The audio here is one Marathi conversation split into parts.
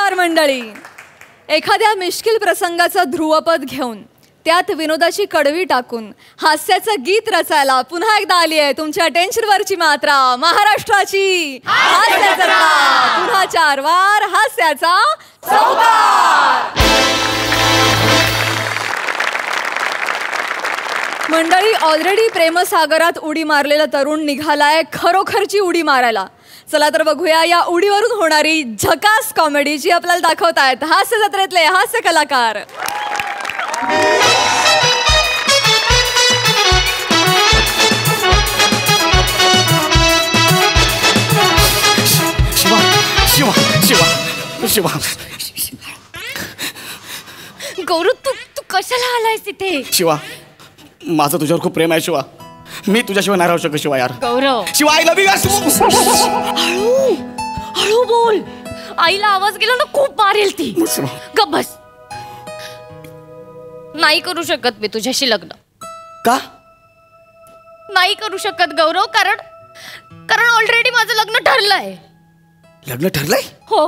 नमस्कार मंडळी. एखाद्या मिश्किल प्रसंगाचं ध्रुवपद घेऊन त्यात विनोदाची कडवी टाकून हास्याचं गीत रचायला पुन्हा एकदा आली आहे तुमच्या टेन्शनवरची मात्रा, महाराष्ट्राची हास्याचा पुन्हा 4 वार हास्याचा चौकार. मंडळी, ऑलरेडी प्रेमसागरात उडी मारलेला तरुण निघालाय खरोखरची उडी मारायला. चला तर बघूया या उडीवरून होणारी झकास कॉमेडी जी आपल्याला दाखवतायत हास्य जत्रेतले हास्य कलाकार. शिवा शिवा शिवा शिवा. गौरव, तू कशाला आलायस इथे? शिवा, माझं तुझ्यावर खूप प्रेम आहे शिवा. मी तुझ्याशिवाय नाही राहू शकत शिवा यार. गौरव, शिवा आय लव्ह यू यार. हळू हळू बोल, आईला आवाज गेला ना खूप मारेल ती. गप बस. नाही करू शकत मी तुझ्याशी लग्न. का नाही करू शकत गौरव, कारण ऑलरेडी माझं लग्न ठरलंय. लग्न ठरलंय? हो,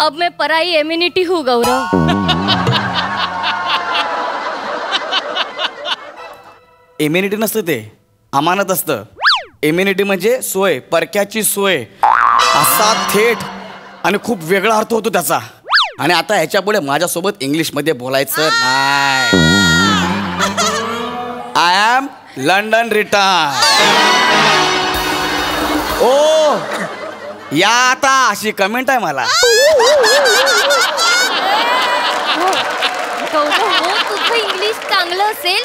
अब मैं पराई एम्युनिटी हूँ गौरव. इम्युनिटी नसतं, ते अमानत असतं. इम्युनिटी म्हणजे सोय, परक्याची सोय. असा थेट आणि खूप वेगळा अर्थ होतो त्याचा. आणि आता ह्याच्या पुढे माझ्यासोबत इंग्लिशमध्ये बोलायचं नाही. I am London return. ओ या आता अशी कमेंट आहे मला. गौरव, हो तुझं इंग्लिश चांगलं असेल,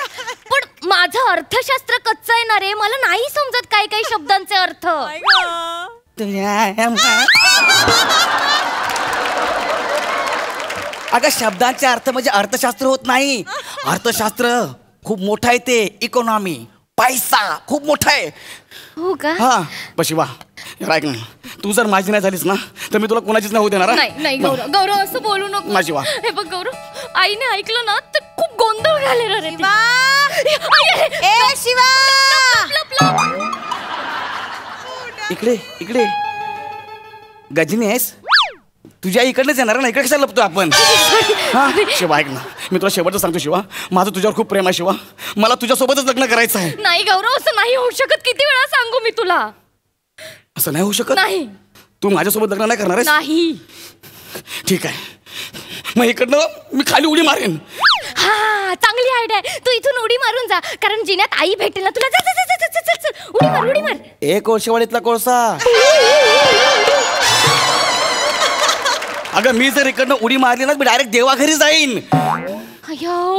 पण माझं अर्थशास्त्र कच्चं आहे ना रे. मला नाही समजत काही काही शब्दांचे अर्थ. अगं, शब्दांचे अर्थ म्हणजे अर्थशास्त्र होत नाही. अर्थशास्त्र खूप मोठं आहे, ते इकॉनॉमी, पैसा खूप मोठा आहे. हो का? हा बशी वा. ऐक ना, तू जर माझी नाही झालीस ना तर मी तुला कोणाचीच नाही होऊ देणार. नाही गौरव, गौरव असं बोलू नको. माझी वा. हे बघ गौरव, आईने ऐकलं ना तर खूप गोंधळ घालेला रे. शिवा, इकडे इकडे. गजनी आहेस? तुझ्या इकडनंच येणार ना, इकडे कशाला लपतो आपण? हा शिवा, ऐक ना, मी तुला शेवटचं सांगतो शिवा, माझं तुझ्यावर खूप प्रेम आहे शिवा. मला तुझ्यासोबतच लग्न करायचं आहे. नाही गौरव, असं नाही होऊ शकत. किती वेळा सांगू मी तुला? असं नाही होऊ शकत. नाही. तू माझ्यासोबत लग्न नाही करणार आहेस? नाही. ठीक आहे, मग इकडनं मी खाली उडी मारेन. हा, चांगली आयडिया आहे. तू इथून उडी मारून जा, कारण जिन्यात आई भेटेल ना तुला. चल चल चल चल चल चल, उडी मार उडी मार. ए कोळशेवाडीतला कोळसा. अगं, मी जर इकडनं उडी मारली ना मी डायरेक्ट देवाघरी जाईन.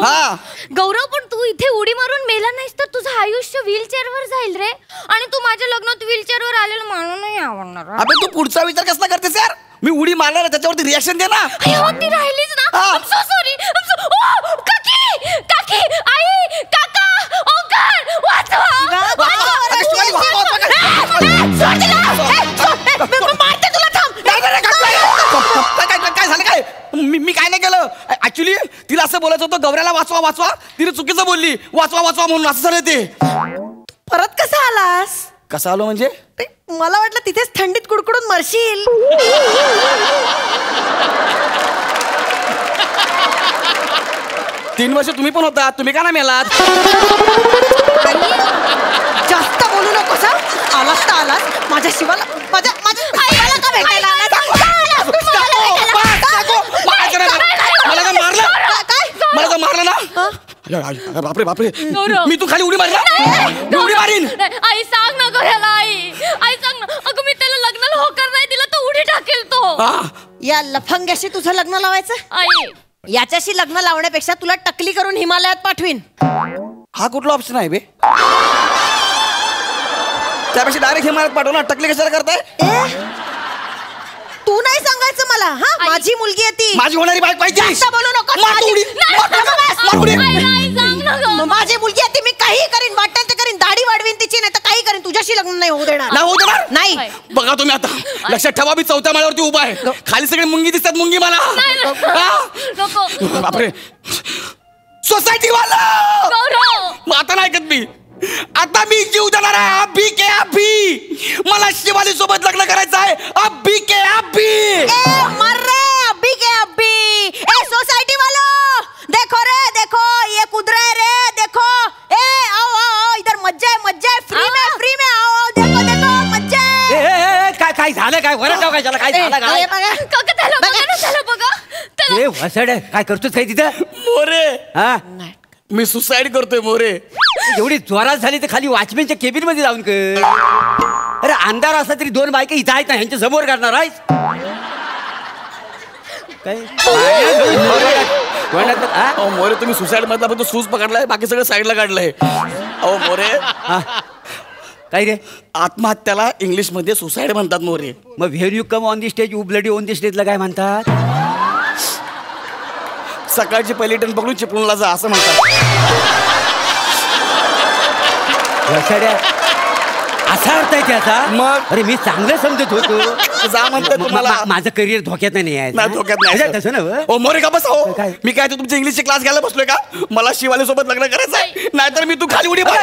हा गौरव, पण तू इथे उडी मारून मेला नाहीस तर तुझं आयुष्य व्हीलचेअरवर जाईल रे. आणि तू माझ्या लग्नात व्हीलचेअरवर आलेलं मला नाही आवडणार. अबे, तू पुढचा विचार कसला करतेस यार? मी उडी मारणार, त्याच्यावरती रिॲक्शन दे ना. ती राहिलीच ना. I'm so sorry. काकी, काकी, आई, काका, ओंकार, वाचवा. काय झालं? काय मी काय नाही केलं ऍक्च्युली. तिला असं बोलायचं होतं गौऱ्याला वाचवा वाचवा, तिने चुकीचं बोलली. वाचवा वाचवा म्हणून असं झालं ते. परत कसा आलास? कसं आलो म्हणजे? मला वाटलं तिथेच थंडीत कुडकुडून मरशील. 3 वर्ष तुम्ही पण होता, तुम्ही का नाही मेलात? जास्त बोलू नकोस. आलास तर आलास. माझ्या शिवाला, माझ्या आईला का भेटायला आलास? मला का मारलं? मला का मारलं ना? बापरे बापरे, मी तू खाली उडी मारला? उडी मारीन. आई सांग ना गौऱ्याला. आई सांग ना. अगं, मी त्याला लग्नाला होकार नाही दिला तर उडी टाकेल तो. या लफंग्याशी तुझं लग्न लावायचं? आई, याच्याशी लग्न लावण्यापेक्षा तुला टकली करून हिमालयात पाठवीन. हा कुठला ऑप्शन आहे बे? त्यापेक्षा डायरेक्ट हिमालयात पाठव ना. टकली कशाला करताय? तू नाही सांगायचं मला. हा, माझी मुलगी आहे ती. माझी होणारी बाईक पाहिजे. बोलू नको. माझी मुलगी आहे ती. मी काही करीन, वाटेल ते करीन. दाढी वाढवीन तिची, नाही तर काही करीन. तुझ्याशी लग्न नाही होऊ देणार. नाही होऊ देणार? नाही. बघा तुम्ही आता, लक्षात ठेवा, मी 4थ्या माळ्यावरती उभा आहे. खाली सगळे मुंगी दिसतात. मुंगी मला. बापरे, सोसायटी वाला. मग आता नाही ऐकत मी. आता मी जीव देणार आहे. अभी के अभी मला शिवाली सोबत लग्न करायचं आहे. अभी के अभी. मर रे. काका त्याला बघा ना, त्याला बघा त्याला. ए वसाड काय करतोस काय तिथं? मोरे हा मी सुसाईड करतोय मोरे. एवढी जोरात झाली तर खाली वॉचमॅनच्या केबिन मध्ये जाऊन कर. अरे अंधार असला तरी दोन बायका इथं आहेत ना, ह्यांच्या समोर काढणार आहेस काय? अहो मोरे तुम्ही सुसाईड मधला फक्त सूज पकडलाय, बाकी सगळं साईडला काढलंय. अहो मोरे काय रे? आत्महत्याला इंग्लिश मध्ये सुसाईड म्हणतात मोरे. मग when you come on the stage you bloody on the स्टेजला काय म्हणतात? सकाळची पहिली ट्रेन पकडून चिपळूणला जा असं म्हणतात. वसाड्या असा अर्थ आहे त्याचा? मग? अरे मी चांगलं समजत होतो. जा म्हणतात तुम्हाला. माझं करिअर धोक्यात नाही आहे. नाही धोक्यात नाही. तसं ना ओ मोरे का बस हो. काय? मी काय तुमचे इंग्लिशचे क्लास घ्यायला बसलोय का? मला शिवाली सोबत लग्न करायचंय, नाहीतर मी तू खाली उडी मार.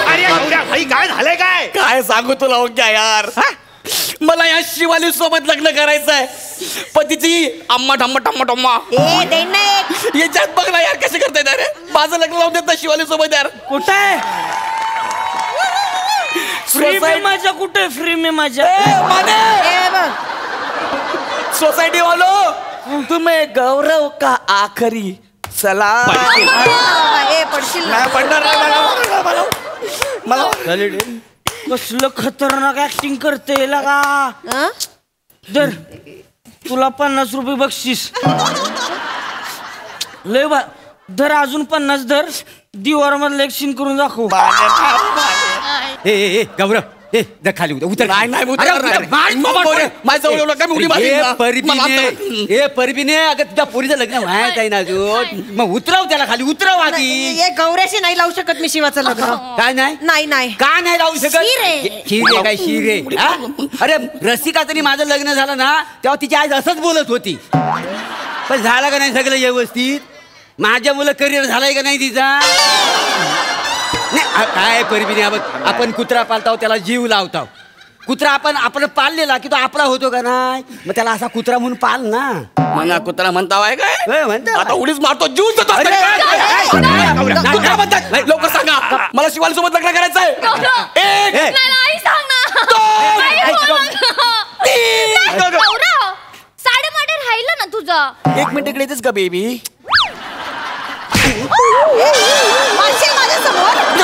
अरे भाई काय झालंय काय? काय सांगू तुला हो क्या यार. मला या शिवाली सोबत लग्न करायचंय. पतीची अम्मा ठम्मा ठम्मा टम्मा याच्यात बघ ना यार कसे करतायत. अरे माझं लग्न लावून देत ना शिवाली सोबत यार. कुठे आहे फ्री में माझ्या? कुठे फ्री में माझ्या? सोसाइटी वालों तुम्हें गौरव का आखरी सलाम. नाही पडणार मला. कसलं खतरनाक ऍक्टिंग करते लगा. दर तुला 50 रुपये बक्षीस. लय बा धर, अजून 50 धर. दिवार मधलं एक सीन करून दाखव. ए गौरव ए जा खाली उतर. नाही नाही अरे, माझ्या जवळ नका, मी उडी मारीन. ए परबीने अगं तुझ्या पोरीचं लग्न व्हायचं आहे ना अजून. मग उतरव त्याला खाली, उतरव आधी. गौऱ्याशी नाही लावू शकत मी शिवाचं लग्न. काय नाही? नाही नाही का नाही लावू शकत? शिरे. शिरे काय शिरे? हा? अरे रसिका तरी माझं लग्न झालं ना तेव्हा तिची आई असंच बोलत होती. पण झालं का नाही सगळं व्यवस्थित? माझ्या मुलं करिअर झालंय का नाही तिचा? नाही काय परबीने बघ, आपण कुत्रा पाळताव त्याला जीव लावताव. कुत्रा आपण पाळलेला की तो आपला होतो का नाही? मग त्याला असा कुत्रा म्हणून पाल ना. मना कुत्रा म्हणतावाय काय? म्हणतो आता उडीच मारतो, जीव देतो. अरे, कुत्रा म्हणतात. लवकर सांगा मला शिवाली सोबत लग्न करायचंय. एक नाही सांग ना. तीन. साडेमाडे राहिलं ना तुझं. 1 मिनिट इकडे येतेस का बेबी? माझ्या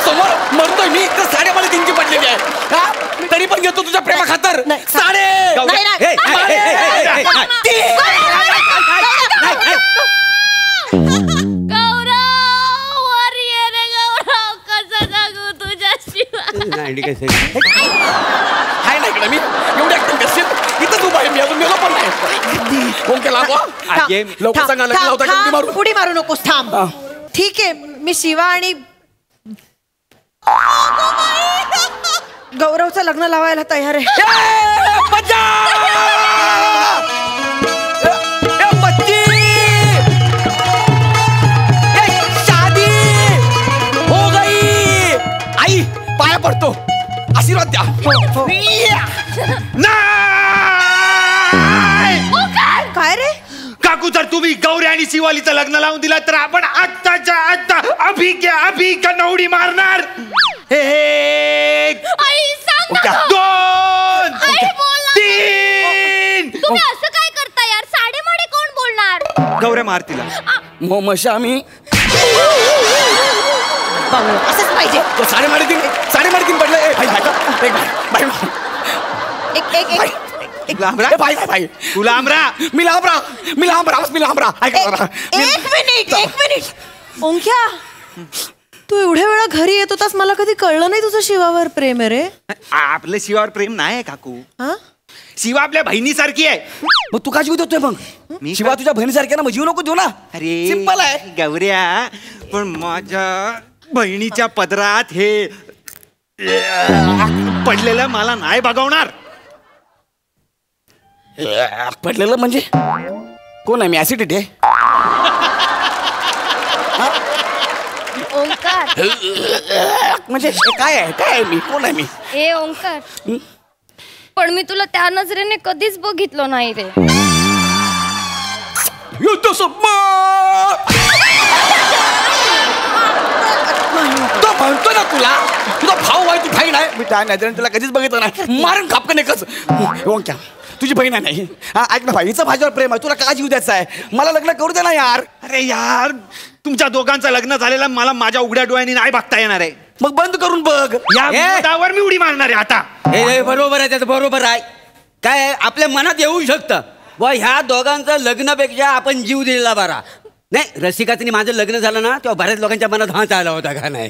समोर मरतोय मी तर साडेमाडे 3ची पडलेली आहे. हा? तरी पण घेतो तुझ्या प्रेमा खातर साडे. गौरव वर ये रे गौरव, कसं जगू तुझ्याशिवाय. हाय ना इकडे मी एवढी ऍक्टिंग करशील. इथंच उभा आहे मी, अजून मेलो पण नाही. कोण केला लवकर सांगा लग्न लावता का उडी मारू? उडी मारू नकोस, थांब. ठीक आहे मी शिवा आणि गौरवचं लग्न लावायला तयार आहे. शादी हो गई. आई पाया पडतो, आशीर्वाद द्या. काय रे काकू, जर तुम्ही गौरी आणि शिवालीचं लग्न लावून दिला तर आपण आत्ताच्या आत्ता अभि का नवडी मारणार. एक आई सांग ना. 2 आई बोल ना. 3. तुम्ही असं काय करता यार? साडेमाडे कोण बोलणार? गौऱ्या मार तिला. मशा आम्ही असंच पाहिजे. साडेमाडे 3 पडलं. तुला आमरा मी लांबरा. एक मिनिट ओंक्या, तू एवढ्या वेळा घरी येत होतास, मला कधी कळलं नाही तुझं शिवावर प्रेम आहे रे. आपलं शिवावर प्रेम नाही आहे काकू. हा? शिवा आपल्या बहिणीसारखी आहे. मग तू का जीव देतोय मग? मी शिवा तुझ्या बहिणीसारख्या ना, मग जीव नको देऊ ना. अरे सिंपल आहे. गौऱ्या, पण माझ्या बहिणीच्या पदरात हे पडलेलं मला नाही बघवणार. पडलेलं म्हणजे कोण आहे? मी ऍसिडिटी आहे. ओंकार, म्हणजे काय आहे मी? कोण आहे मी? ए ओंकार, पण मी तुला त्या नजरेने कधीच बघितलं नाही रे. युद्ध तो म्हणतो ना तुझा भाऊ आहे, तू बहीण आहे. मी त्या नजरेने तुला कधीच बघितलं नाही. मारून खापकन एकच. ओंक्या तुझी बहीण आहे नाही. हा ऐक ना भाई, हिचं माझ्यावर प्रेम आहे, तुला का जीव द्यायचा आहे? मला लग्न करू दे ना यार. अरे यार, तुमच्या दोघांचं लग्न झालेलं मला माझ्या उघड्या डोळ्यांनी नाही बघता येणार आहे. मग बंद करून बघ. या विनोदावर मी उडी मारणार आहे आता. हे बरोबर आहे, त्याचं बरोबर आहे. काय आहे, आपल्या मनात येऊ शकतं व ह्या दोघांचं लग्नापेक्षा आपण जीव दिलेला बरा. नाही, रसिकाचं माझं लग्न झालं ना तेव्हा बऱ्याच लोकांच्या मनात हा चालला होता का नाही.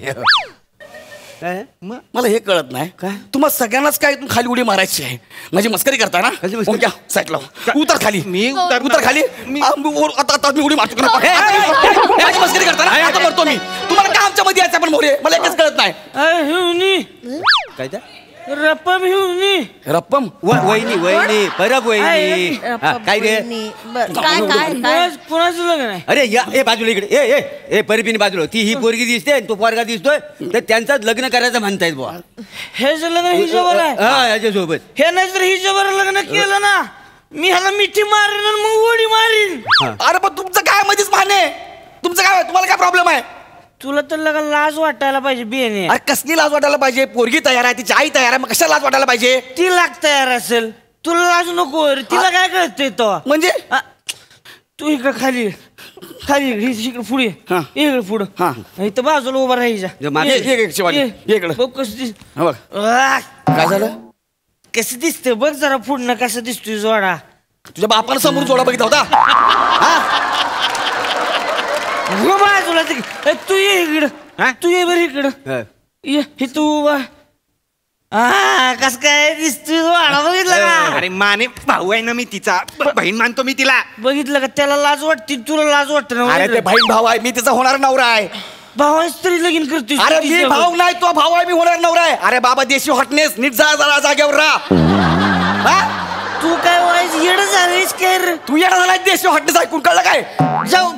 काय मला हे कळत नाही काय तुम्हाला सगळ्यांनाच काय तू खाली उडी मारायची आहे? माझी मस्करी करता ना? कशी मस्करी? ओंक्या साईड लाव. उतर खाली. मी उतर खाली. आता मी उडी मारतो. माझी मस्करी करता ना? आता मरतो मी. तुम्हाला काय आमच्या मध्ये यायचं पण मोरे? मला एकच कळत नाही. काय ते? रप्पम हिवनी. रप्पम वहिनी परब वहिनी. काय रे? कोणाचं लग्न आहे? अरे या ए बाजूला इकडे ए परबीने बाजूला. ती ही पोरगी दिसते आणि तो पोरगा दिसतोय, तर त्यांचं लग्न करायचं म्हणतायत बुवा. हे जे लग्न हिच्यावर आहे, हा याच्यासोबत. हे नाही तर हिच्यावर लग्न केलं ना, मी ह्याला मिठी मारीन आणि मग उडी मारीन. अरे पण तुमचं काय मध्येच माने? तुमचं काय, तुम्हाला काय प्रॉब्लेम आहे? तुला तर लगा लाज वाटायला पाहिजे बियाणे. अरे कसली लाज वाटायला पाहिजे? पोरगी तयार आहे, तिची आई तयार आहे, मग कशाला लाज वाटायला पाहिजे? ती लाग तयार असेल, तुला लाज नको रे. तिला काय कळतंय तो? म्हणजे तू इकडे खाली खाली इकडे पुढे हा. इकडे पुढं. हा. इथं बाजूला उभा राहायचा. काय झालं? कसं दिसतंय बघ जरा पुढनं, कसं दिसतोय जोडा. तुझ्या बापाला समोर जोडा बघितला होता? बाजूला तू ये इकडं, तू ये बरं इकडं ये. हे तू उभा. कस काय दिसतोय जोडा बघितला का? अरे माने भाऊ आहे ना मी तिचा, बहीण मानतो मी तिला. बघितलं का? त्याला लाज वाटते, तुला लाज वाटत अरे ते ना? बहीण भाऊ आहे, मी तिचा होणार नवरा आहे. भावाच तरी लगीन करतोय. अरे मी भाऊ नाही, तो भाऊ आहे, मी होणार नवरा आहे. अरे बाबा देशी हॉटनेस, नीट जा जरा जागेवर राहा. तू काय व्हायचं येडं झालीस काय रे? तू येणार झाला देशी हॉटनेस ऐकून, कळलं काय? जाऊ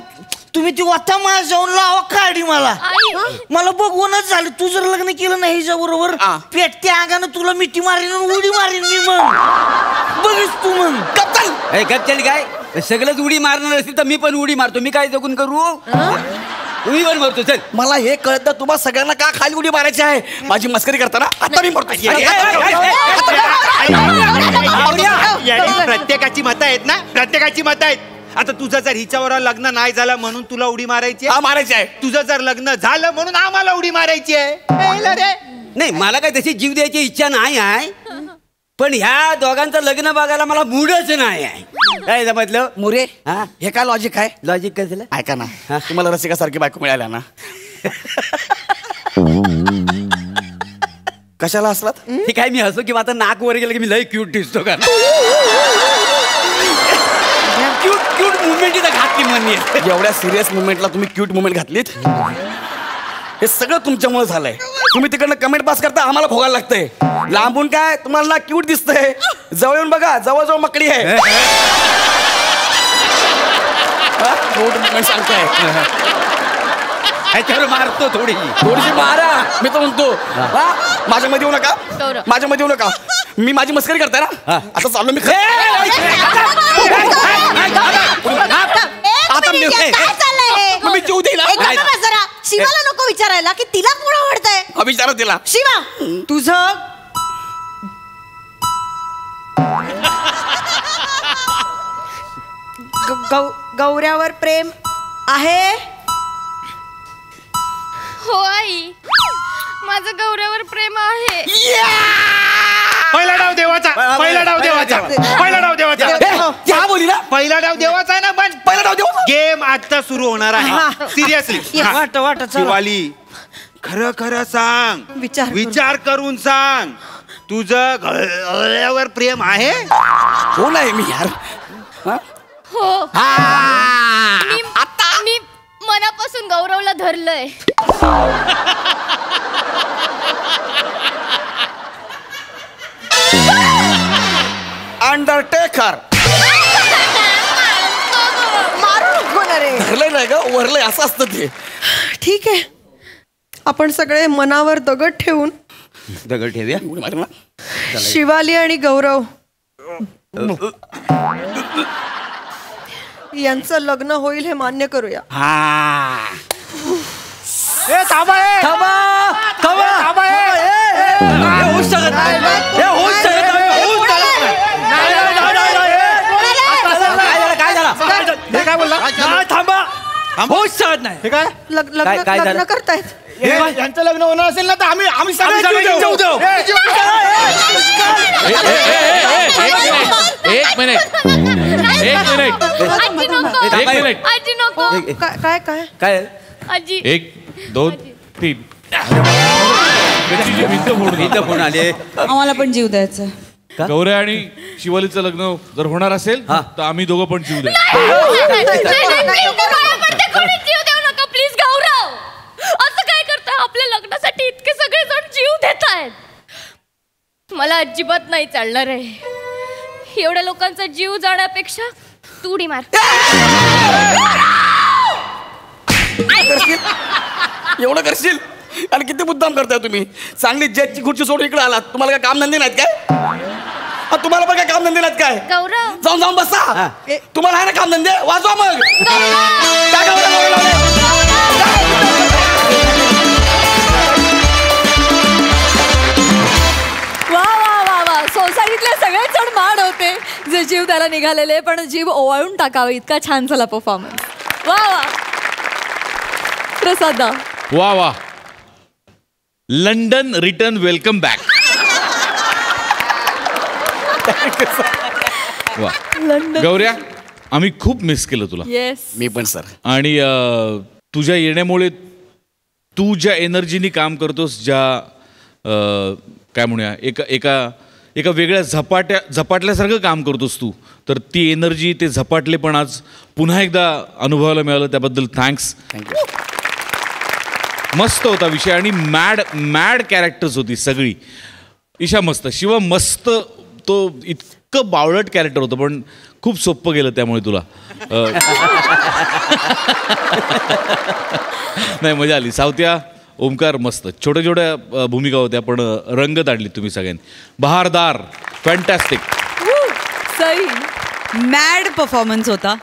तुम्ही ती वाथा मला जाऊन लावा काढी मला बघूनच झालं. तू जर लग्न केलं नाही हिच्या बरोबर, पेटत्या अंगानं तुला मिठी मारीन उडी मारीन मी. मग बघीस तू मग गप्चल काय सगळंच उडी मारणार असेल तर मी पण उडी मारतो. मी काय जगून करू? उडी पण मारतो. चल मला हे कळत तुम्हाला सगळ्यांना का खाली उडी मारायची आहे? माझी मस्करी करताना आता मी मरतो. प्रत्येकाची मतं आहेत ना, प्रत्येकाची मतं आहेत. आता तुझं जर हिच्यावर लग्न नाही झालं म्हणून तुला उडी मारायची आहे? मारायची आहे. तुझं जर लग्न झालं म्हणून आम्हाला उडी मारायची आहे? नाही, मला काय तशी जीव द्यायची इच्छा नाही आहे, पण ह्या दोघांचं लग्न बघायला मला मूडच नाही आहे. काय समजलं मोरे? हे काय लॉजिक आहे? लॉजिक काय झालं? ऐका ना, तुम्हाला रसिकासारखी बायको मिळाल्या ना, कशाला हसलात? हे काय मी हसो किंवा आता नाक वर गेलं की मी लय क्यूट दिसतो का? क्यूट क्यूट मुवमेंट इथं घातली म्हणली. एवढ्या सिरियस मुवमेंटला तुम्ही क्यूट मुवमेंट घातलीत? हे सगळं तुमच्यामुळे झालंय. तुम्ही तिकडनं कमेंट पास करता, आम्हाला भोगायला लागतंय. लांबून काय तुम्हाला ना क्यूट दिसतंय, जवळ येऊन बघा, जवळजवळ मकडी आहे. सांगताय ह्याच्यावर मारतो थोडीशी मारा. मी तर म्हणतो माझ्या मध्ये येऊ नका, माझ्या मध्ये येऊ नका. मी माझी मस्करी करताय ना, आता चाललो मी. मी जीव देईल. शिवाला नको विचारायला की तिला कोण आवडतंय. विचारा तिला. शिवा तुझं गौऱ्यावर प्रेम आहे? हो आई, माझं गौऱ्यावर प्रेम आहे. पहिला डाव देवाचा, पहिला डाव देवाचा, पहिला डाव देवाचा. क्या बोली ना? पहिला डाव देवाचा आहे ना, पण पहिला डाव देवाचा. गेम आता सुरू होणार आहे. सिरियसली वाट शिवाली, खरं खरं सांग, विचार करून सांग, तुझं गौऱ्यावर प्रेम आहे? हो नाही मी यार. हो, मी मनापासून गौरवला धरलंय. अंडरटेकर मारू नको ना रे. धरलंय नाही ग, वरलंय असं असतं ते. ठीक आहे, आपण सगळे मनावर दगड ठेवून दगड ठेवूया. शिवाली आणि गौरव यांचं लग्न होईल हे मान्य करूया. थांबा थांबा थांबा थांबा होऊच शकत नाही होऊच शकत नाही काय झालं हे काय बोलला थांबा होऊच शकत नाही हे काय काय झालं? लग्न करतायत यांचं लग्न होणार असेल ना तर आम्ही सगळे जीव देऊ. एक मिनिट आजी नको एक मिनिट. आजी नको काय काय काय आजी 1 2 3 भिंत फोडून इथं फोन आले आम्हाला पण जीव द्यायचा गौऱ्या आणि शिवालीचं लग्न जर होणार असेल तर आम्ही दोघं पण जीव द्या जीव देऊ नका प्लीज गौरव असं काय करताय आपल्या लग्नासाठी इतके सगळे जण जीव देत आहेत मला अजिबात नाही चालणार आहे एवढ्या लोकांचा जीव जाण्यापेक्षा तू उडी मार एवढं करशील आणि किती मुद्दाम करताय तुम्ही चांगली जजची खुर्ची सोडून इकडे आलात तुम्हाला काय काम धंदे नाहीत काय तुम्हाला पण काय काम धंदे नाहीत काय गौरव जाऊन जाऊन बसा तुम्हाला आहे ना काम धंदे वाजवा मग काय वा वा वा वा सोसायटीतले सगळेच जण माड होते जे जीव त्याला निघालेले पण जीव ओवाळून टाकावं इतका छान झाला परफॉर्मन्स वा वा प्रसादा वा वा लंडन रिटर्न वेलकम बॅक वा गौऱ्या आम्ही खूप मिस केलं तुला येस मी पण सर आणि तुझ्या येण्यामुळे तू ज्या एनर्जीनी काम करतोस ज्या काय म्हणूया एका वेगळ्या झपाटल्यासारखं काम करतोस तू तर ती एनर्जी ते झपाटलेपण आज पुन्हा एकदा अनुभवायला मिळालं त्याबद्दल थँक्स थँक्यू मस्त होता विषय आणि मॅड कॅरेक्टर्स होती सगळी ईशा मस्त शिवा मस्त तो इतकं बावळट कॅरेक्टर होतं पण खूप सोपं गेलं त्यामुळे तुला नाही मजा आली सावत्या ओमकार मस्त छोट्या छोट्या भूमिका होत्या पण रंगत आणली तुम्ही सगळ्यांनी बहारदार फॅन्टॅस्टिक सई मॅड परफॉर्मन्स होता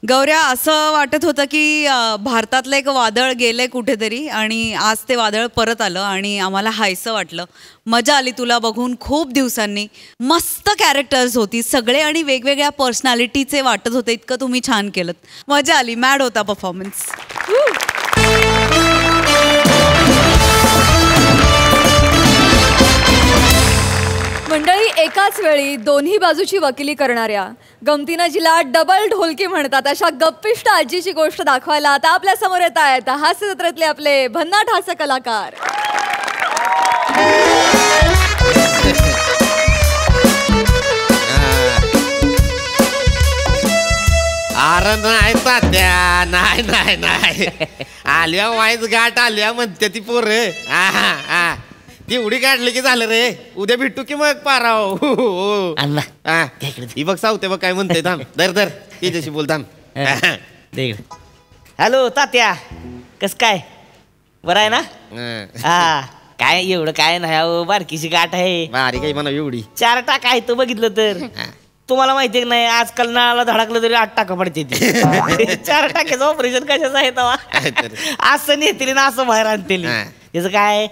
गौऱ्या असं वाटत होतं की भारतातलं एक वादळ गेलंय कुठेतरी आणि आज ते वादळ परत आलं आणि आम्हाला हायसं वाटलं मजा आली तुला बघून खूप दिवसांनी मस्त कॅरेक्टर्स होती सगळे आणि वेगवेगळ्या पर्सनॅलिटीचे वाटत होते इतकं तुम्ही छान केलं मजा आली मॅड होता परफॉर्मन्स मंडळी एकाच वेळी दोन्ही बाजूची वकिली करणाऱ्या गमतीनं जिला डबल ढोलकी म्हणतात अशा गप्पिष्ट आजीची गोष्ट दाखवायला आता आपल्या समोर येत आहेत हास्य जत्रेतले आपले भन्नाट हास्य कलाकार अरे नाही तात्या नाही नाही नाही आल्या वाईज गाठ आल्या म्हणते ती पोर ती उडी काढली की झालं रे उद्या भेटू की मग पाराव ही बघ सावते बघ काय म्हणते थांब दर दर तिच्याशी बोल थांब हॅलो तात्या कस काय बरं आहे ना हा काय एवढं काय नाही अहो बारकीची गाठ आहे भारी काही म्हणा एवढी 4 टाका आहे तो बघितलं तर तुम्हाला माहिती आहे नाही आजकाल नळाला धडकलं तरी 8 टाका पडते ती 4 टाक्याचं ऑपरेशन कशाचं आहे तेव्हा असं नेतील ना असं बाहेर आणतील त्याचं काय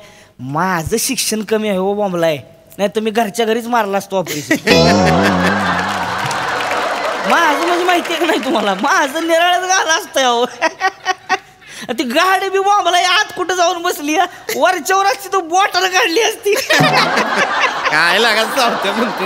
माझं शिक्षण कमी आहे हो बॉम्बला आहे नाही तर मी घरच्या घरीच मारला असतो ऑपरेशन माझं म्हणजे माहिती आहे का नाही तुम्हाला माझं निराळच गाला असतं अहो ती गाडी बी बॉम्बला आत कुठं जाऊन बसली वरच्यावर असती तो बॉटल काढली असती काय लागत सावते म्हणते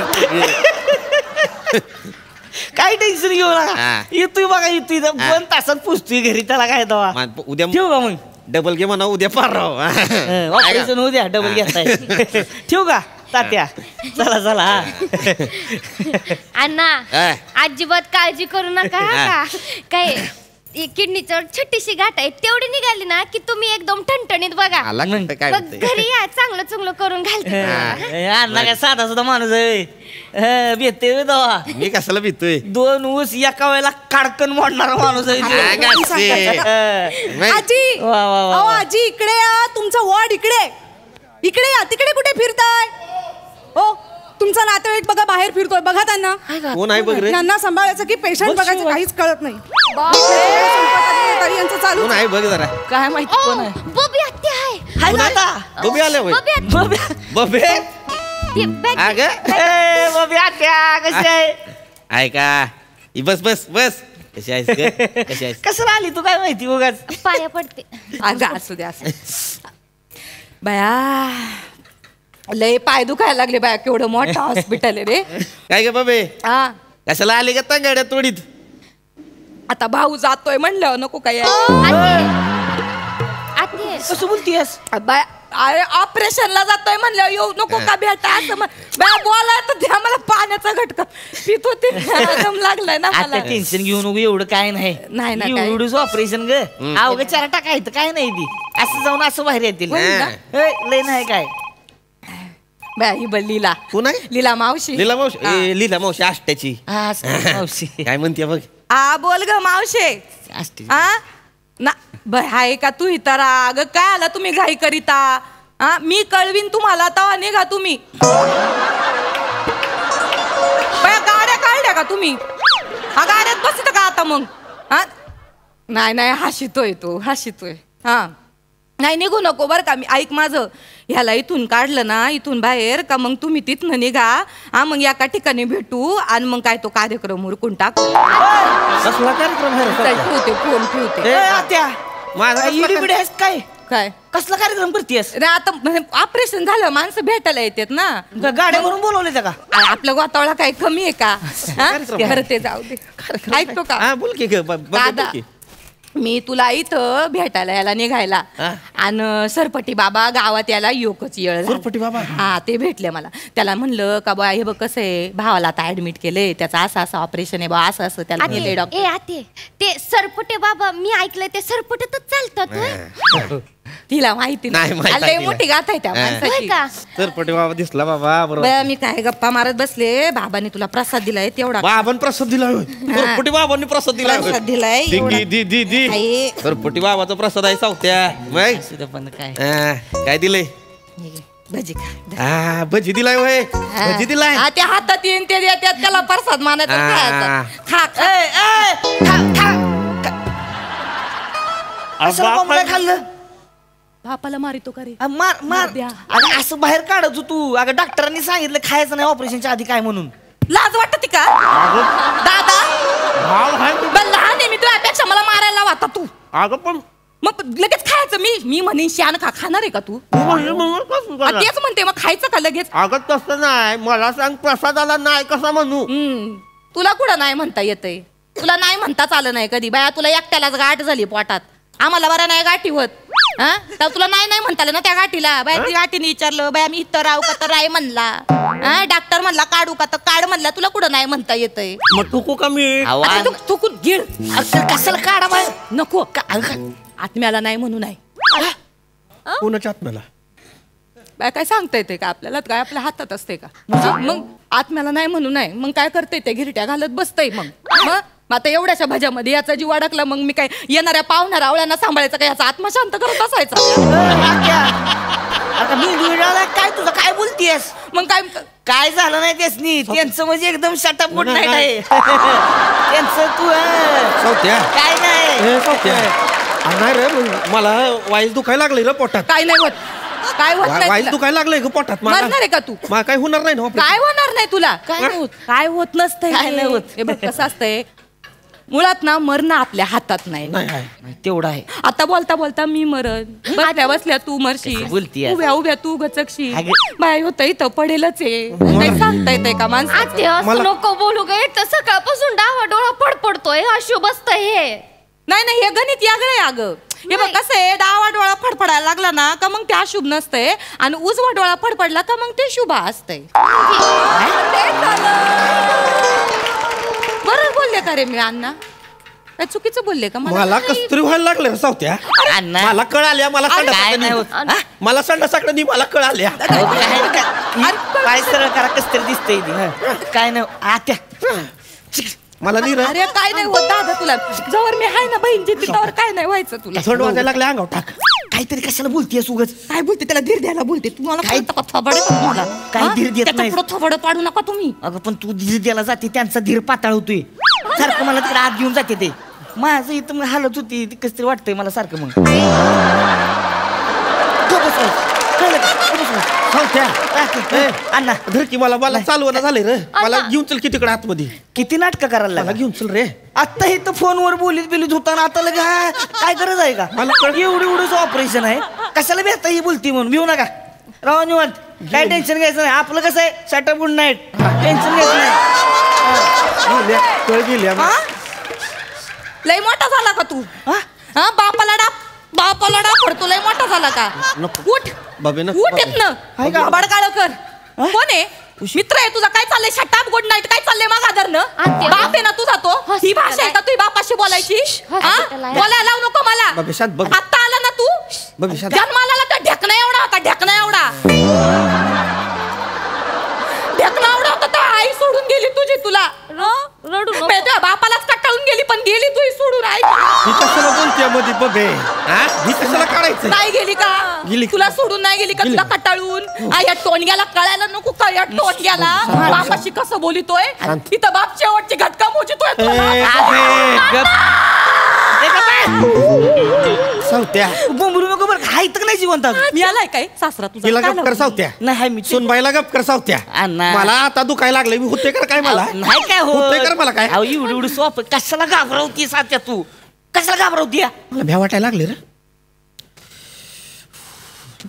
काय टेन्शन घेऊ नका येतोय बघा येतोय 2 तासात पुसतोय घरी त्याला काय दवा उद्या ठेवू का मग डबल घे म्हणा उद्या पाराव ऑपरेशन होऊ द्या डबल घेताय ठेवू का तात्या चला चला अण्णा अजिबात काळजी करू नका काय किडनीचं छोटीशी गाठ आहे तेवढी निघाली ना की तुम्ही एकदम ठणठणीत बघा काय मग घरी या चांगलं चांगलं करून घालते अण्णा काय साधा सुद्धा माणूस आहे भेटते दवा मी कशाला भीतोय 2 ऊस एका वेळेला काडकन मोडणारा माणूस आहे आजी वा वा वा अहो आजी इकडे या तुमचा वॉर्ड इकडे इकडे या तिकडे कुठे फिरताय हो तुमचा नातेवाईक बघा बाहेर फिरतोय बघा त्यांना कोण आहे बघ रे त्यांना सांभाळायचं की पेशंट बघायचं काहीच कळत नाही तरी यांचं चालू कोण आहे बघ जरा काय माहिती कोण आहे बघूया हाय ना आता बबे आले होय बब्या बबे ती बॅग ए बब्या त्या कशी आहे ऐका बस बस बस कशी आहेस ग? कशी आहेस कसं आली तू काय माहिती उगाच पाया पडते. अगं असू द्या असू बाया लय पाय दुखायला लागले बाया केवढं मोठं हॉस्पिटल आहे रे. काय ग बबे हा कशाला आली का गाड्या तोडीत आता भाऊ जातोय म्हणलं नको काय आते कसं बोलतीयस बाया अरे ऑपरेशनला जातोय म्हणलं येऊ नको का भेटा असं बाया बोलाय तर द्या मला पाण्याचा घटका पित होते दम लागलाय ना आता मला. टेन्शन घेऊ नको एवढं काय नाही नाही ना, काय. एवढंच ऑपरेशन ग अवघड चार टाकायचं काय नाही ती असं जाऊन असं बाहेर येतील होईल ना? लय नाही काय बाया ही बघ लीला कोण आहे लीला मावशी लीला मावशी ए, लीला मावशी आष्ट्याची हा असं मावशी काय म्हणते बघ आ बोल ग मावशे असते. आ ना हाय का तू इतर अग काय आला तुम्ही घाई करिता हा मी कळवीन तुम्हाला तेव्हा निघा तुम्ही बाया गाड्या काढल्या का तुम्ही हा गाड्यात बसत का आता मग हा नाही नाही हशितोय तो हशितोय हा नाही निघू नको बरं का मी ऐक माझं ह्याला इथून काढलं ना इथून बाहेर का मग तुम्ही तिथनं निघा हा मग एका ठिकाणी भेटू आणि मग काय तो कार्यक्रम उरकून टाकू कसला कार्यक्रम आहे रे चल, सध्या? ठेवते फोन ठेवते ए, आत्या माझा कसला इडी बिडी आहेस काय काय कसला कार्यक्रम करतेस नाही आता ऑपरेशन झालं माणसं भेटायला येतात ना गाड्यावरून बोलवले त्या का आपलं गोतावळा काही कमी आहे का हा? कार्यक्रम. बरं ते जाऊ दे ऐकतो का हा बोल की ग बबे, बोल दादा की. मी तुला इथं भेटायला याला निघायला आणि सरपटी बाबा गावात याला योकच येळ झाला. सरपटी बाबा? हा ते भेटले मला त्याला म्हणलं का बा हे बघ कसं आहे भावाला आता ऍडमिट केलंय त्याचं असं असं ऑपरेशन आहे बा असं असं त्याला नेलंय डॉक्टर ए आते ते सरपटे बाबा मी ऐकलंय ते सरपटेतच चालतात होय? तिला माहिती नाही माहिती लय तिला. मोठी गाथ आहे त्या होय माणसाची का? सरपटे बाबा दिसला बाबा बरोबर बया मी काय गप्पा मारत बसले बाबाने तुला प्रसाद दिलाय तेवढा बाबांनी प्रसाद दिला होय. सरपटी बाबांनी प्रसाद दिला होय. प्रसाद दिलाय दी एवढा. दी दी दी आहे. सरपटी बाबाचा प्रसाद आहे सावत्या मग सुद्धा पण काय काय दिलंय भजी खा हा भजी दिलाय होय भजी दिलाय हा, त्या हातात येईन ते देतात त्याला प्रसाद मानायचा हा. खायचा. खा खा. ए, ए, खा, खा. कशाला कोंबड्या खाल्लं बापाला मारितो का रे मार मार द्या. अगं असं बाहेर काढत तू अगं डॉक्टरांनी सांगितलं खायचं नाही ऑपरेशनच्या आधी काय म्हणून लाज वाटत का दादा बरं, लहान आहे मी तुझ्यापेक्षा मला मारायला वाटत तू अगं पण मग लगेच खायचं मी म्हणेन शान खा खाणार आहे का तू तेच म्हणते मग खायचं का लगेच अगं तसं नाही मला सांग प्रसादाला नाही कसा म्हणू तुला कुठं नाही म्हणता येतंय तुला नाही म्हणताच आलं नाही कधी बाया तुला एकट्यालाच गाठ झाली पोटात आम्हाला बरं नाही गाठी होत हा तर तुला नाही नाही म्हणता आलं ना त्या गाठीला बाया ती गाठीने विचारलं बाया मी इथं राहू का तर राय म्हणला हा डॉक्टर म्हणला काढू का तर काढ म्हणला तुला कुठं नाही म्हणता येतंय मग टुकू का मी आता तू चुकून गिळ कशाला काढा बाहेर नको आत्म्याला नाही म्हणू नाही कोणाच्या आत्म्याला बाय काय सांगता येते का आपल्याला काय आपल्या हातात असते का मग आत्म्याला नाही म्हणू नाही मग काय करते ते गिरट्या घालत बसतय मग आता एवढ्याशा भज्यामध्ये याचा जीव अडकला मग मी काय येणाऱ्या पाहुण्या रावळ्यांना सांभाळायचं का याचा आत्मा शांत करत असायचा आता मी दुर्डाला काय तुझं काय बोलतीयस मग काय काय झालं नाही त्यासनी त्यांचं म्हणजे एकदम शटअप गुड नाईट आहे त्यांचं तू सावत्या काय नाही नाही रे मला वाईस दुखायला लागले रे पोटात काय नाही होत काय होत नाही वाईस तुला? दुखायला लागले ग पोटात मला मरणार आहे का तू मला काय होणार नाही ना operation. काय होणार नाही तुला काय नाही होत काय होत नसतंय काय नाही होत. हे बघ कसं असतंय मुळात ना मरणं आपल्या हातात नाही नाही आहे तेवढं आहे आता बोलता बोलता मी मरण बसल्या बसल्या तू मरशील कसं बोलतीयस? उभ्या उभ्या तू गचकशील अगं. बाय होत इथं पडेलच आहे काही सांगता येते का माणसं आते असं नको बोलू गे तर सकाळपासून डावा डोळा फडफडतोय अशुभ असतं हे नाही नाही हे गणित यागळं आहे अगं हे बघ कसं आहे डावा डोळा फडफडायला लागला ना का मग ते अशुभ नसतंय आणि उजवा डोळा फडफडला का मग ते शुभ असतंय बरोबर बोलले का रे मी अण्णा काय चुकीचं बोलले का मला कस तरी व्हायला लागलं रे सावत्या अण्णा. मला कळ आल्या मला काय नाही होत. संडासाकडे मला संडासाकडे मला कळ आल्या काय सरळ करा कस तरी दिसतंय ती. काय नाही आत्या मला नाही रे अरे काय नाही होत दादा तुला जवळ मी आहे ना बहीणची तिथवर काय नाही व्हायचं तुला थंड वाजायला लागले अंगावर टाक काहीतरी कशाला बोलतीयस उगच काय बोलते त्याला धीर द्यायला बोलते तुम्हाला काय- कळतं का थोबाडं का तुम्हाला? काय हा? धीर देत त्याच्या नाही. पुढं थोबाडं पाडू नका तुम्ही अगं पण तू धीर द्यायला जाते त्यांचा धीर पाताळ होतोय सारखं मला तिकडे आत घेऊन जाते ते माझं इथं मग हालत होती ती कसं तरी वाटतंय मला सारखं मग अण्णा धर की मला चालवणं झालंय रे मला घेऊन चल की तिकडे आतमध्ये किती नाटक करायला मला घेऊन चल रे आता हे तर फोनवर बोलीत होता ना आता लगे काय गरज आहे का मला एवढंच ऑपरेशन आहे कशाला भेटता ही बोलती म्हणून भिऊ नका राव निवांत काय टेन्शन घ्यायचं नाही आपलं कसं आहे शटअप गुड नाईट टेन्शन घ्यायचं नाही लय मोठा झाला का तू हा बापाला डाप पडतो लय मोठा झाला का उठ उठ येत ना बडकाळ कर कोण आहे मित्र आहे तुझा काय चाललंय शटअप गुड नाईट काय चाललंय मागाधरनं बाप आहे ना तुझा तो ही भाषा आहे का तुझी बापाशी बोलायची बोलायला लावू नको मला आता आला ना तू जन्माला तर ढेकणा एवढा होता ढेकणा एवढा होता तर आई सोडून गेली तुझी तुला रडू बापालाच कटाळून गेली पण गेली तू सोडून आई कशाला बोलते मध्ये बघे कशाला काढायचं नाही गेली का तुला सोडून नाही गेली का तुला कटाळून या टोणग्याला कळायला नको का या टोणग्याला बापाशी कसं बोलितोय तिथं बाप शेवटची घटका मोजितोय सावत्या बोंबरू नको बरं हाय तर नाही जिवंत मी आलाय काय सासरा तुझा गप कर सावत्या नाही मी सुनबाईला गप कर सावत्या मला आता दुखायला लागले मी होते कर काय मला नाही काय होते कर मला काय एवढी सोप कशाला घाबरवती सात्या तू कशाला घाबरवती मला भ्या वाटायला लागले रे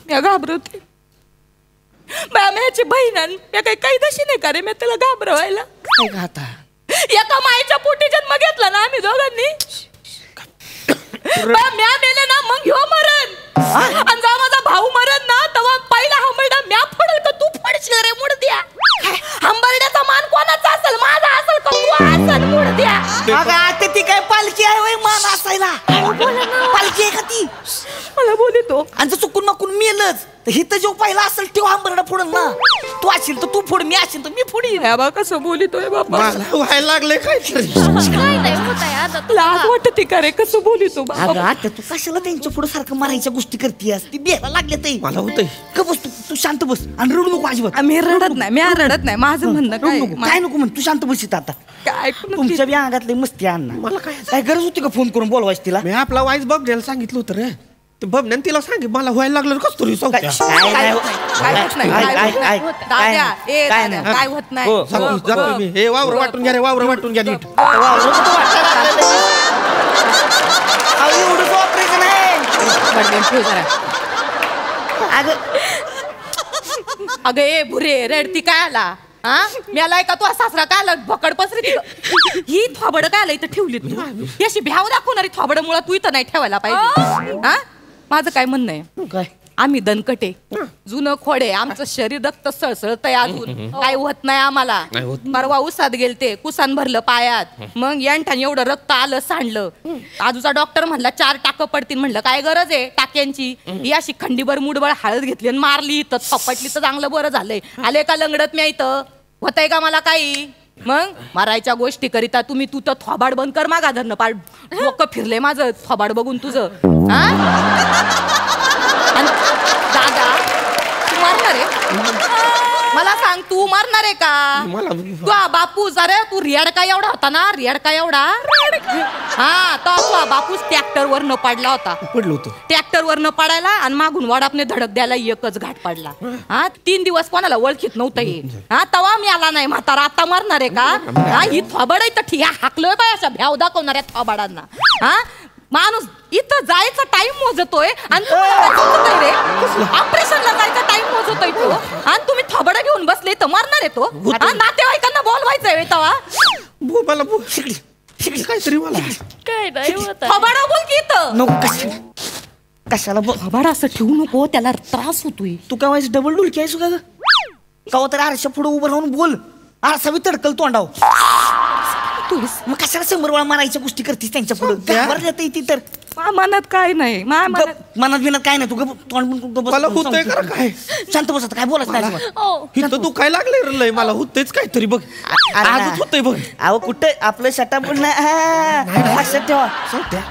मी घाबरवते माझी बहीण मी काही दशी नाही का रे मी त्याला घाबरवायला काय का आता एका मायेच्या पोटी जन्म घेतला ना आम्ही दोघांनी म्या मेले ना मग ह्यो मरण आणि जेव्हा माझा भाऊ मरण ना तेव्हा पहिला हंबरडा म्या फोडल का तू फोडशील रे मुडद्या हंबरड्याचा मान कोणाचा असेल माझा असेल का तू असेल मुडद्या अगं आता ती काय पालखी आहे वय मान असायला पालखी आहे का ती मला बोलतो आणि चुकून नकून मेलच तर हिथं जो पहिला असेल तेव्हा हंबरडा फोडल ना तू असेल तर तू फोड मी असेल तर मी फोडी बा कसं बोलितोय बाबा मला व्हायला लागले काय लाज वाटते का रे कसं बोलितो अगं आता तू कशाला त्यांच्या पुढे सारखं मारायच्या गोष्टी करतेस ती बेला लागले ते मला होतंय का बस तू शांत बस आणि रडू नको अजिबात मी रडत नाही माझं म्हणणं काय नको म्हण तू शांत बस आता काय तुमच्या बी अंगातले मस्ती अण्णा मला काय गरज होती का फोन करून बोलवायची तिला मी आपला वाईस बघ द्यायला सांगितलं होतं रे ते बबण्यान तिला सांगितलं मला व्हायला लागलं कस तरी काय होत नाही हे वावर वाटून घ्या रे वावर वाटून घ्या नीट ऑपरेशन आहे अगं ए भुरे रडती काय आला हा मी आलाय का तू सासरा काय आला भकड पसरी ही थोबड काय आला इथं ठेवली तू अशी भ्याव दाखवणारी थोबड मुळा तू इथं नाही ठेवायला पाहिजे हा माझं काय म्हणणं आहे काय आम्ही दणकटे जुनं खोडे आमचं शरीर रक्त सळसळतंय अजून काय होत नाही आम्हाला परवा उसात गेलते कुसान भरलं पायात मग यांठाने एवढं रक्त आलं सांडलं आजूचा डॉक्टर म्हणला 4 टाकं पडतील म्हणलं काय गरज आहे टाक्यांची ही अशी खंडीभर मुठभर हळद घेतली आणि मारली इथं थपटली तर चांगलं बरं झालंय आले का लंगडत मी इथं होतंय का मला काही मग मारायच्या गोष्टी करिता तुम्ही तू तर थोबाड बंद कर मागा धरणं पाड डोकं फिरले माझं थोबाड बघून तुझं हा दादा तू मारणार आहे मला सांग तू मारणार आहे का तू बापूस अरे तू रेडका एवढा होता ना रेडका एवढा हा तो बापूस ट्रॅक्टर वर न पडला होता पडलो होतो ट्रॅक्टर वर न पडायला आणि मागून वडापने धडक द्यायला एकच घाट पडला हा 3 दिवस कोणाला ओळखीत नव्हतं हे हा तवा मी आला नाही म्हातारा आता मारणार आहे का हा ही थोबड आहे तर ठीक हाकलोय बाय अशा भ्याव दाखवणाऱ्या थोबाडांना हा माणूस इथं जायचा टाइम मोजतोय आणि रे ऑपरेशनला जायचा टाइम मोजतोय तो आणि तुम्ही थोबडा घेऊन बसले तर मारणार आहे तो नातेवाईकांना बोलवायचंय तवा मला काहीतरी मला काय नाही थोबडा बोल की इथं नको कशाला थोबाडा असं ठेवू नको त्याला त्रास होतोय तू काय व्हायचं डबल डुलकी आहेस का कवा तरी आरशा पुढे उभं राहून बोल आरसा बी तडकल तोंडाव मग कशाला 100 वेळा मारायच्या गोष्टी करतीस त्यांच्या पुढे ती तर मनात काय नाही मनात बिनात काय नाही तू तोंड मला होतंय काय शांत बसत काय बोलत नाही इथं तू काय लागले मला होतंयच काहीतरी बघ आजच होतंय बघ अहो कुठे आपलं शटअप लक्षात ठेवा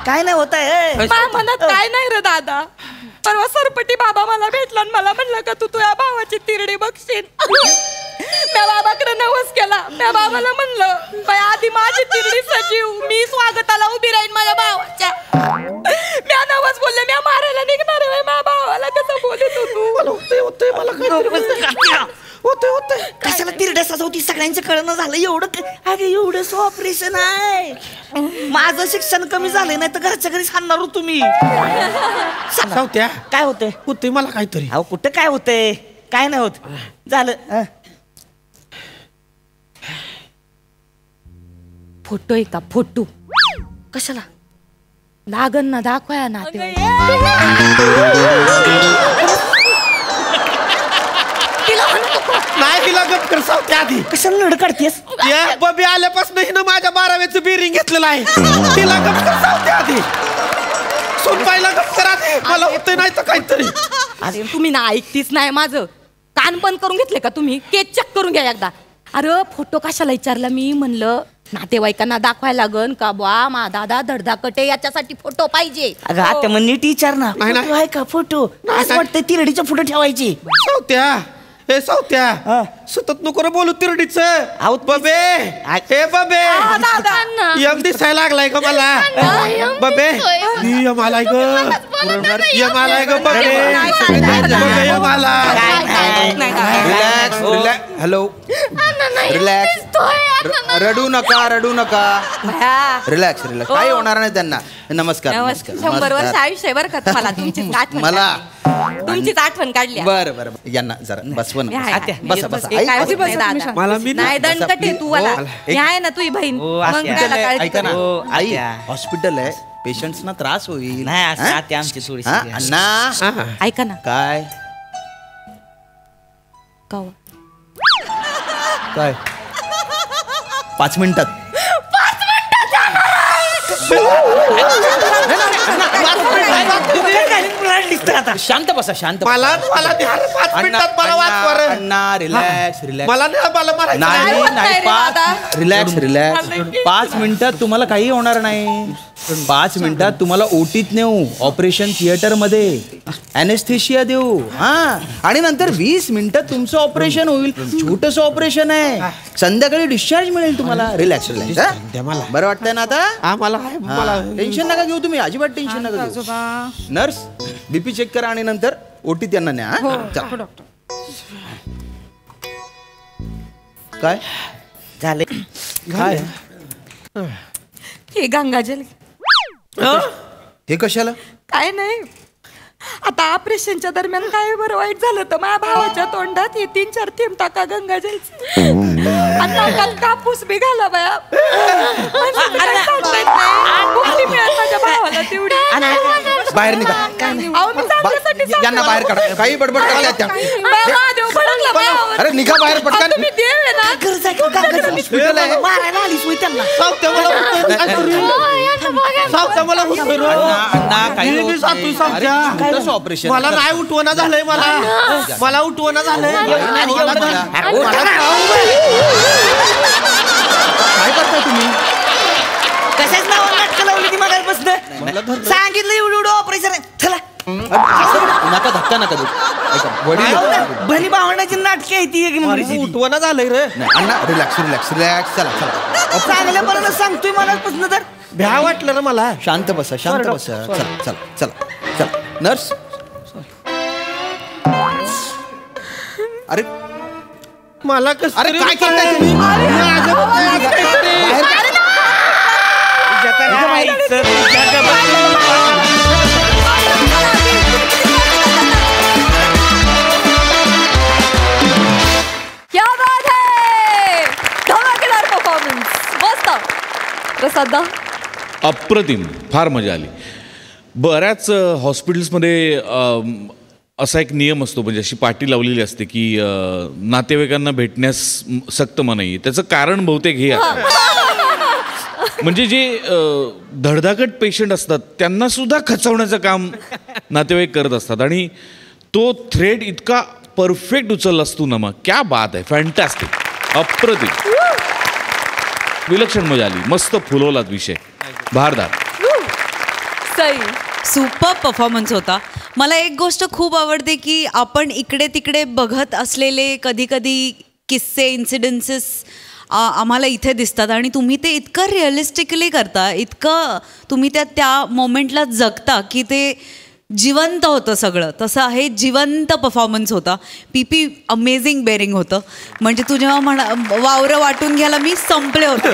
काय नाही होत आहे मनात काय नाही रे दादा परवा सरपटी बाबा मला भेटला आणि मला म्हणलं का तू तुझ्या भावाची तिरडी बघशील त्या बाबाकडे नवस केला त्या बाबाला म्हणलं बाय आधी माझी तिरडी सजीव मी स्वागताला उभी राहीन माझ्या भावाच्या म्या नवस बोलले म्या मारायला निघणार आहे माझ्या भावाला कसं बोलू तू होतंय मला होतंय कशाला तिरड्या सजवती सगळ्यांचं कळणं झालं एवढं अरे एवढंच ऑपरेशन आहे माझं शिक्षण कमी झालंय नाही तर घरच्या घरी सांगणार हो तुम्ही सावत्या काय होतंय होतंय मला काहीतरी अहो कुठं काय होतंय काय नाही होत झालं फोटो आहे का फोटो कशाला लागन ना दाखवाया ना नाही तिला गप कर सावत्या आधी कशाला लढ काढतेस या बबी आल्यापासून हिनं माझ्या 12वेचं बिरिंग घेतलेलं आहे तिला गप कर सावत्या आधी सुनबाईला गप करा मला होतंय नाही तर काहीतरी अरे तुम्ही ना ऐकतीच नाही माझं कान बंद करून घेतले का तुम्ही केस चेक करून घ्या एकदा अरे फोटो कशाला विचारला मी म्हणलं नातेवाईकांना दाखवायला लागन का बा मा दादा धडधाकटे याच्यासाठी फोटो पाहिजे अगं आता मग नीट विचार ना नाही, नाही. फोटो आहे का फोटो असं वाटतंय तिरडीच्या फोटो ठेवायची सावत्या हे सावत्या सतत नको रे बोलू तिरडीच बबे हे बबे यम दिसायला लागलाय का मला बबे यम आलाय ग यम आलाय ग बबे बबे यम आलाय रिलॅक्स रिलॅक्स हॅलो रिलॅक्स रडू नका रिलॅक्स रिलॅक्स काही होणार नाही त्यांना नमस्कार 100 वर्ष आयुष्य आहे बरं का तुम्हाला तुमचीच आठवण मला तुमचीच आठवण काढली बरं यांना जरा बसवून बसा बसा काळजी बस दादा मला मी नाही दणकट आहे तू वाला हे आहे ना तुझी बहीण मग त्याला काळजी ऐका ना करू. आई हॉस्पिटल आहे पेशंट्सना त्रास होईल नाही असं हा? आते आमची थोडी हा? अण्णा ऐका ना काय कवा काय 5 मिनिटात शांत बसा शांत मला मला 5 मिनिटात मला वाचवा रे. अण्णा रिलॅक्स रिलॅक्स मला मारायचं नाही होत नाही रे दादा. रिलॅक्स रिलॅक्स 5 मिनिटात तुम्हाला काही होणार नाही 5 मिनिटात तुम्हाला ओटीत नेऊ ऑपरेशन थिएटर मध्ये अॅनेस्थेशिया देऊ हा आणि नंतर 20 मिनिटात तुमचं ऑपरेशन होईल छोटस ऑपरेशन आहे संध्याकाळी डिस्चार्ज मिळेल तुम्हाला रिलॅक्स रिलॅक्स बरं वाटतंय ना आता मला टेन्शन नका घेऊ तुम्ही अजिबात टेन्शन नका घेऊ नर्स बीपी चेक करा आणि नंतर ओटी त्यांना न्या हा? चला. काय झाले काय हे गंगाजल हे कशाला काय नाही आता ऑपरेशनच्या दरम्यान काय बरं वाईट झालं तर माझ्या भावाच्या तोंडात हे 3-4 थेंब टाका गंगाजलचे आणि नाकात कापूस बी घाला बाया मुक्ती मिळत माझ्या भावाला तेवढी बाहेर निघा अहो, मी चांगल्यासाठी सांगते. यांना बाहेर काढा काही बडबड करायला त्या महादेव भडकला बायावर. अरे निघा बाहेर अहो, पटकन तुम्ही देव आहे ना गरज आहे का कागद हॉस्पिटल आहे मारायला आलीस होय त्यांना सावत्या मला होतंय काहीतरी. सावत्या मला होतंय रे. अण्णा काही मी होत जातोय नाही. सावत्या. अरे, छोटंसं ऑपरेशन मला नाही उठवणं झालंय मला उठवणं झालंय काय करताय तुम्ही कशाच नावाला नाटकं लावली ती मागायपासून सांगितलं एवढं ऑपरेशन आहे चला नका धक्का नका देऊ ऐका, वडील भली भावंडाची नाटके आहे ती एक नंबरची ती. उठवणं झालंय रे नाही, अण्णा रिलॅक्स रिलॅक्स रिलॅक्स चला चला चांगल्या बरं सांगतोय मनापासून तर भ्या वाटलं रे मला शांत बसा शांत बसा चला चला चला चला नर्स अरे मला कसं अरे काय करताय तुम्ही क्या बात है धमाकेदार परफॉर्मन्स मस्त प्रसाद अप्रतिम फार मजा आली बऱ्याच हॉस्पिटल्समध्ये असा एक नियम असतो म्हणजे अशी पाटी लावलेली असते की नातेवाईकांना भेटण्यास सक्त मनाई त्याचं कारण बहुतेक हे आहे म्हणजे जे धडधाकट पेशंट असतात त्यांना सुद्धा खचवण्याचं काम नातेवाईक करत असतात आणि तो थ्रेड इतका परफेक्ट उचलला असतो ना मग क्या बात आहे फॅन्टॅस्टिक अप्रतिम विलक्षण मजा आली मस्त फुलवलात विषय भारदार सई सुपर परफॉर्मन्स होता मला एक गोष्ट खूप आवडते की आपण इकडे तिकडे बघत असलेले कधी कधी किस्से इन्सिडेन्सेस आम्हाला इथे दिसतात आणि तुम्ही ते इतकं रिअलिस्टिकली करता इतकं तुम्ही त्या मोमेंटला जगता की ते जिवंत होतं सगळं. तसं हे जिवंत परफॉर्मन्स होता. पीपी अमेझिंग बेरिंग होतं. म्हणजे तू जेव्हा वावरं वाटून घ्यायला मी संपले होते.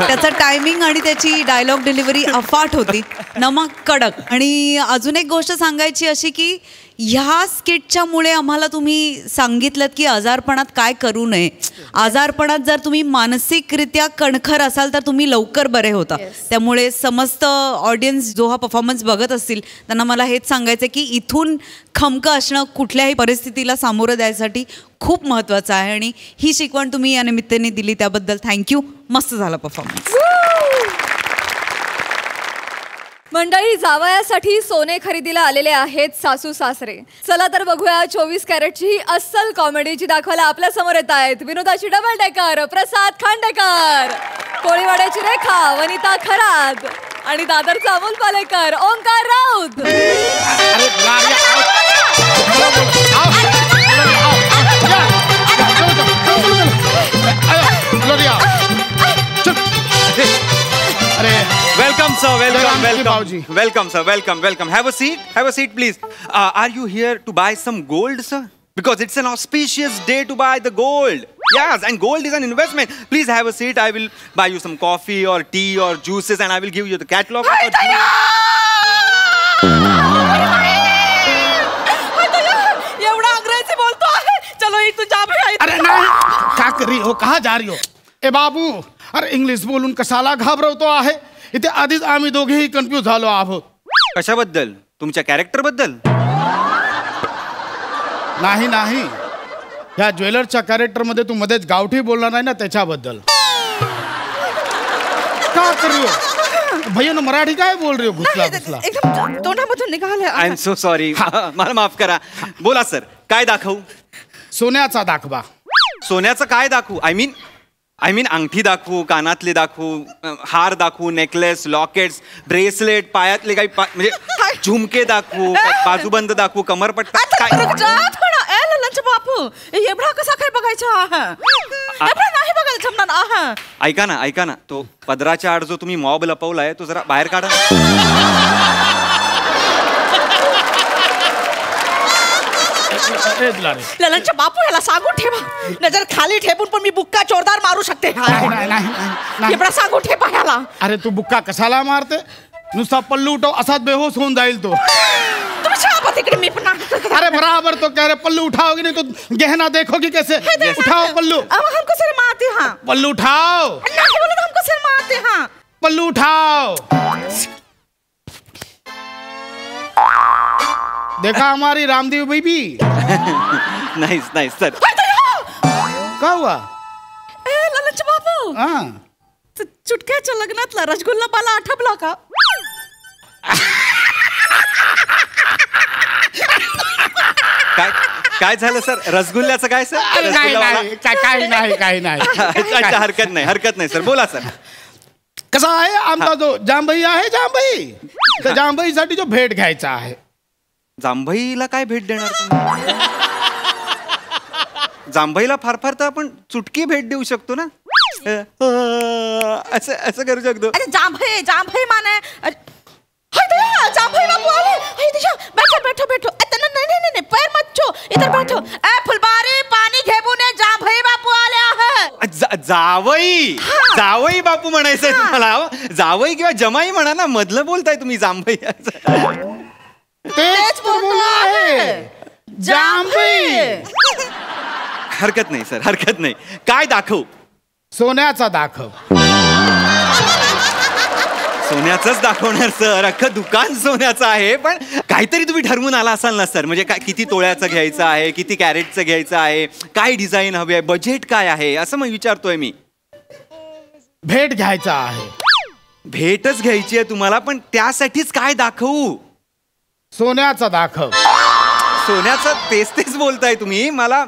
त्याचं टायमिंग आणि त्याची डायलॉग डिलिव्हरी अफाट होती. नमक कडक. आणि अजून एक गोष्ट सांगायची अशी की ह्या स्किटच्यामुळे आम्हाला तुम्ही सांगितलं की आजारपणात काय करू नये. आजारपणात जर तुम्ही मानसिकरित्या कणखर असाल तर तुम्ही लवकर बरे होता. त्यामुळे समस्त ऑडियन्स जो हा परफॉर्मन्स बघत असतील त्यांना मला हेच सांगायचं की इथून खमकं असणं कुठल्याही परिस्थितीला सामोरं द्यायसाठी खूप महत्त्वाचं आहे. आणि ही शिकवण तुम्ही या निमित्ताने दिली त्याबद्दल थँक्यू. मस्त झाला परफॉर्मन्स. मंडळी, जावयासाठी सोने खरेदीला आलेले आहेत सासू सासरे. चला तर बघूया 24 कॅरेटची ही अस्सल कॉमेडी जी दाखवायला आपल्या समोर येत आहेत. विनोदाची डबल डेकर प्रसाद खांडेकर, कोळीवाड्याची रेखा वनिता खरात आणि दादरचा Amol Palekar Omkar Raut. Welcome, sir. Welcome, sir. Welcome. Have a seat, please. Are you here to buy some gold, sir? Because it's an auspicious day to buy the gold. Yes, and gold is an investment. Please have a seat. I will buy you some coffee or tea or juices, and I will give you the catalog. एवढा अंग्रेजी बोलतो आहे. चलो एक तुझ्या भाई. अरे नाही, का करी हो, कहा जा रही हो? ए बाबू, अरे इंग्लिश बोलून कशाला घाबरवतो आहे? इथे आधीच आम्ही दोघेही कन्फ्यूज झालो आहोत. कशाबद्दल? तुमच्या कॅरेक्टर बद्दल? नाही, या ज्वेलरच्या कॅरेक्टर मध्ये तू मध्येच गावठी बोलणार नाही ना, त्याच्याबद्दल. का करी हो भैया, मराठी काय बोल रही हो? घुसला एकदम तोंडामधून निघाले. I am so sorry. मला माफ करा. बोला सर, काय दाखवू? सोन्याचा दाखवा. सोन्याचं काय दाखवू? आय मीन अंगठी दाखवू, कानातले दाखवू, हार दाखवू, नेकलेस, लॉकेट्स, ब्रेसलेट, पायातले काही म्हणजे झुमके दाखवू, बाजूबंद दाखवू, कमरपट्टा बापू एवढा कसा काय बघायचा नाही बघायला जमणार. ऐका ना, तो पदराच्या आड जो तुम्ही मॉब लपवलाय तो जरा बाहेर काढा. ललनच्या बापू याला सांगून ठेवा. नजर खाली ठेवून पण मी बुक्का जोरदार मारू शकते. एवढा सांगून ठेवा ह्याला. अरे तू बुक्का कशाला मारते? नुसता पल्लू उठव असाच बेहोश होऊन जाईल तो. तिकडे मी पण. अरे बराबर तो कह रहे पल्लू उठाओगी नहीं तो गहना देखोगी कैसे? उठाओ पल्लू. हमको शर्माते हैं. पल्लू उठाओ. नहीं बोले हमको शर्माते हैं. पल्लू उठाओ. देखा हमारी रामदेव बीबी. Nice sir. क्या हुआ? ललनचे बापू, चुटक्याच्या लग्नातला रसगुल्ला मला आठवला का? काय झालं सर? रसगुल्ल्याचं काय सर? काही नाही. हरकत नाही सर. बोला सर. कसा आहे आमचा जो जांभई आहे, जांभई, तर जांभईसाठी जो भेट घ्यायचा आहे. जांभईला काय भेट देणार तुम्ही? जांभईला फार तर आपण चुटकी भेट देऊ शकतो ना. असं करू शकतो. अरे जांभई माने जांभई बापू आले. बैठो. नहीं, पैर मत छो, इधर बैठो. फुलबारी पाणी घेऊन ये, जांभई बापू आले आहे. जावई बापू म्हणायचंय तुम्हाला? जावई किंवा जमाई म्हणा ना, मधलं बोलताय तुम्ही जांभई. तेच बोलला आहे, जांभई. हरकत नाही सर, हरकत नाही. काय दाखवू? सोन्याचा दाखव. सोन्याचंच दाखवणार सर. अख्खं दुकान सोन्याचं आहे. पण काहीतरी तुम्ही ठरवून आला असाल ना सर. म्हणजे काय, किती तोळ्याचं घ्यायचं आहे, किती कॅरेटचं घ्यायचं आहे, काय डिझाईन हवी आहे, बजेट काय आहे, असं मग विचारतोय मी. भेट घ्यायचा आहे. भेटच घ्यायची आहे तुम्हाला, पण त्यासाठीच काय दाखवू? सोन्याचा दाखव. सोन्याचं तेच बोलताय तुम्ही. मला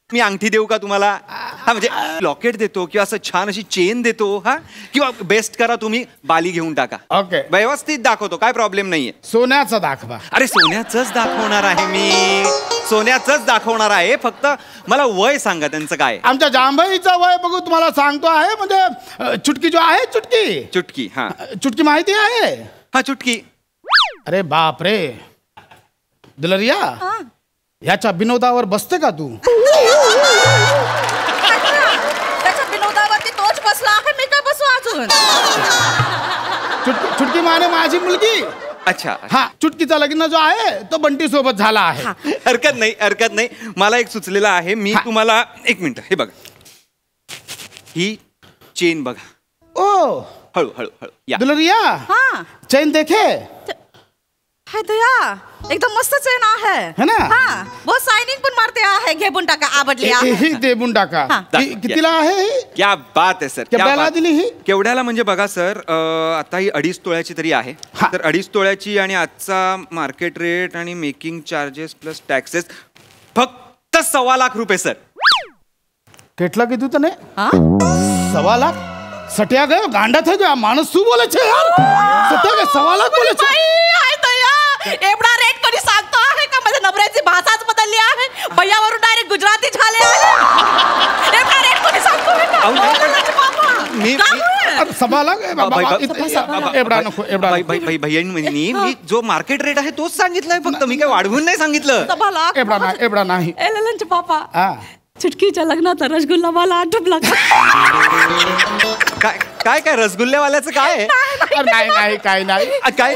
मी अंगठी देऊ का तुम्हाला? हा, म्हणजे लॉकेट देतो किंवा असं छान अशी चेन देतो. हा, किंवा बेस्ट करा तुम्ही बाली घेऊन टाका. ओके, व्यवस्थित दाखवतो, काय प्रॉब्लेम नाहीये. सोन्याचा दाखवा. अरे सोन्याचंच दाखवणार आहे मी. सोन्याचंच दाखवणार आहे. फक्त मला वय सांगा त्यांचं काय. आमच्या जांभईचं वय बघू तुम्हाला सांगतो आहे. म्हणजे चुटकी जो आहे, चुटकी. हा, चुटकी माहिती आहे? हा, चुटकी. अरे बाप रे, दुलरिया ह्याच्या विनोदावर बसते का तू? त्याच्या विनोदावरती तोच बसला आहे, मी काय बसू अजून? चुटकी माने माझी मुलगी. अच्छा हा, चुटकीचा लग्न जो आहे तो बंटी सोबत झाला आहे. हरकत नाही. मला एक सुचलेलं आहे. मी तुम्हाला एक मिनिट, हे बघा, ही चेन बघा. ओ हळू हळू हळू या. दुलरिया हाँ चैन देखे है दया, एकदम मस्त चेन आहे है ना? हाँ, वो साइनिंग पण मारते आहे. घेऊन टाका, आवडली आहे. ही देबून टाका. कितीला आहे ही? क्या बात आहे सर. केवढ्याला दिली ही? केवढ्याला म्हणजे बघा सर, आता ही 2.5 तोळ्याची तरी आहे. तर 2.5 तोळ्याची आणि आजचा मार्केट रेट आणि मेकिंग चार्जेस प्लस टॅक्सेस फक्त 1.25 लाख रुपये सर. કેટલા કીધું તને? 1.25 લાખ? સટ્યા ગયો, ગાંડા થઈ ગયો. આ માણસ શું બોલે છે યાર? સટ્યા ગયો, 1.25 લાખ બોલે છે. हाय दया, एवढा रेट कधी सांगतो आहे का? माझ्या नवऱ्याची भाषाच बदलली आहे. भैयावरून डायरेक्ट गुजराती झाले आहे. एवढा रेट कधी सांगतो आहे का? मी 1.25 लाख? एवढा नको, एवढा भैयांनी मी जो मार्केट रेट आहे तोच सांगितलाय फक्त, मी काय वाढवून नाही सांगितलं. एवढा नाही. एलएलएनचे पापा, हा. चुटकीच्या लग्नात रसगुल्ला मला आठवला. काय काय रसगुल्लेवाल्याचं काय आहे? नाही काय नाही. काय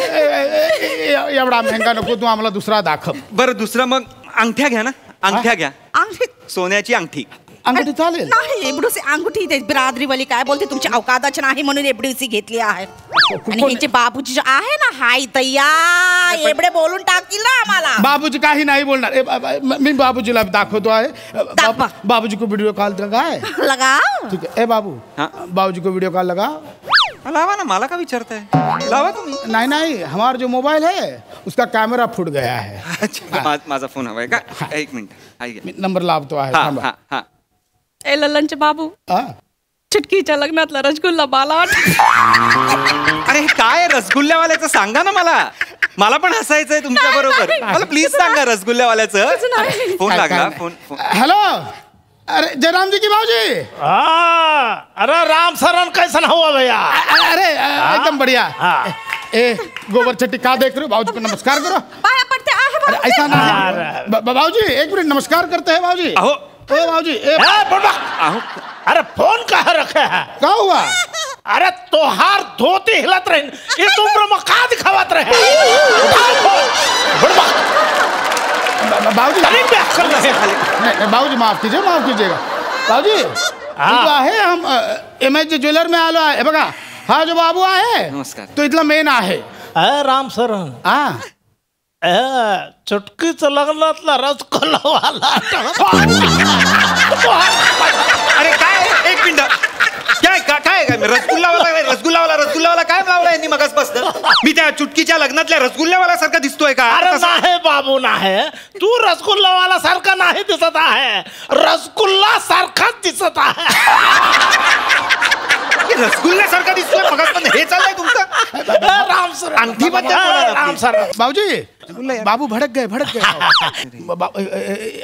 एवढा महंगा नको, तू आम्हाला दुसरा दाखव. बरं दुसरा मग अंगठ्या घ्या ना. अंगठ्या घ्या, अंगठी सोन्याची अंगठी. अंगठी चालेल? नाही, एवढीशी अंगठी ते बिरादरीवाली काय बोलते, तुमची अवकादाच नाही म्हणून एवढीशी घेतली आहे. आणि ह्यांचे बाबूजी जो आहे ना, हाय तय्या, एवढे बोलून टाकतील ना आम्हाला. बाबूजी काही नाही बोलणार. मी बाबूजीला दाखवतो आहे. बाबूजी को वीडियो कॉल लगाए? लगाओ. ठीक है. ए बाबू, बाबूजी को वीडियो कॉल लगा. लावा ना, मला का विचारताय? लावा तुम्ही. नहीं, हमारा जो मोबाइल है उसका कैमरा फूट गया है. अच्छा, माझा फोन हवाय का? एक मिनिट, नंबर लावतो आहे. ए लल्लनचे बाबू, चुटकीच्या लग्नातला रसगुल्ला मला अरे हे काय रसगुल्ल्यावाल्याचं सांगा ना मला पण हसायचंय तुमच्या बरोबर. मला प्लीज सांगा रसगुल्ल्यावाल्याचं. फोन लागला. फोन. हेलो, अरे जयराम जी की भाऊजी. अरे राम सरन कैसा हुआ भैया? अरे एकदम बढ़िया. ए गोबर चट्टी का देख रहे हो? भाऊजी को नमस्कार करो. पाया पड़ते आहे. ऐसा नहीं. भाऊजी एक मिनट नमस्कार करते हैं भाऊजी. अहो भाऊजी. अरे फोन कहाँ रखे है? क्या हुआ? अरे तोहार धोती हिलत रहे, इस उम्र में का दिखावत रहे? बाबूजी बाबूजी माफ कीजिएगा. बाबूजी आहे, हम MH ज्वेलर में आलो आहे. बघा हा जो बाबू आहे नमस्कार, तो इथला मेन आहे. राम सरन, चुटकीचं लग्नातला रसगुल्लावाला. अरे काय, एक मिनिट, काय रसगुल्लावाला काय लावला यांनी मगाचपासून? मी त्या चुटकीच्या लग्नातल्या रसगुल्ल्यावाला सारखा दिसतोय का? अरे नाही बाबू, नाही. तू रसगुल्लावाला सारखा नाही दिसत आहे, रसगुल्ला सारखाच दिसत आहे. रसगुल्ल्यासारखा दिसतोय मगाचपासून. हे चाललंय तुमचं? राम सर, अंगठी बद्दल राम सर. बाबूजी, बाबू भड़क गए.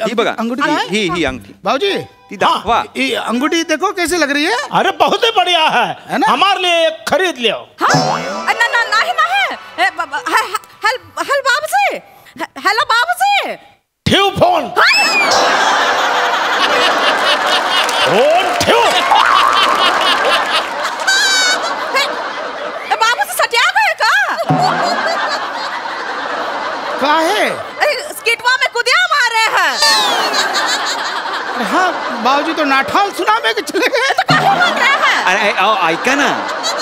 ही बघा अंगूठी. ही अंगठी बाबूजी ती दाखवा. ये अंगूठी देखो कैसे लग रही है. अरे बहुत ही बढ़िया है ना? हमारे लिए एक खरीद लियो. हेलो बाबूजी. हेलो बाबूजी. ठेव फोन. फोन ठेव. बाबूजी सटिया गए का? क्या है? स्किटवा में कुदिया मारे हैं. हाँ बाबूजी तो नाठाल सुना में चले गए. अरे ऐका ना,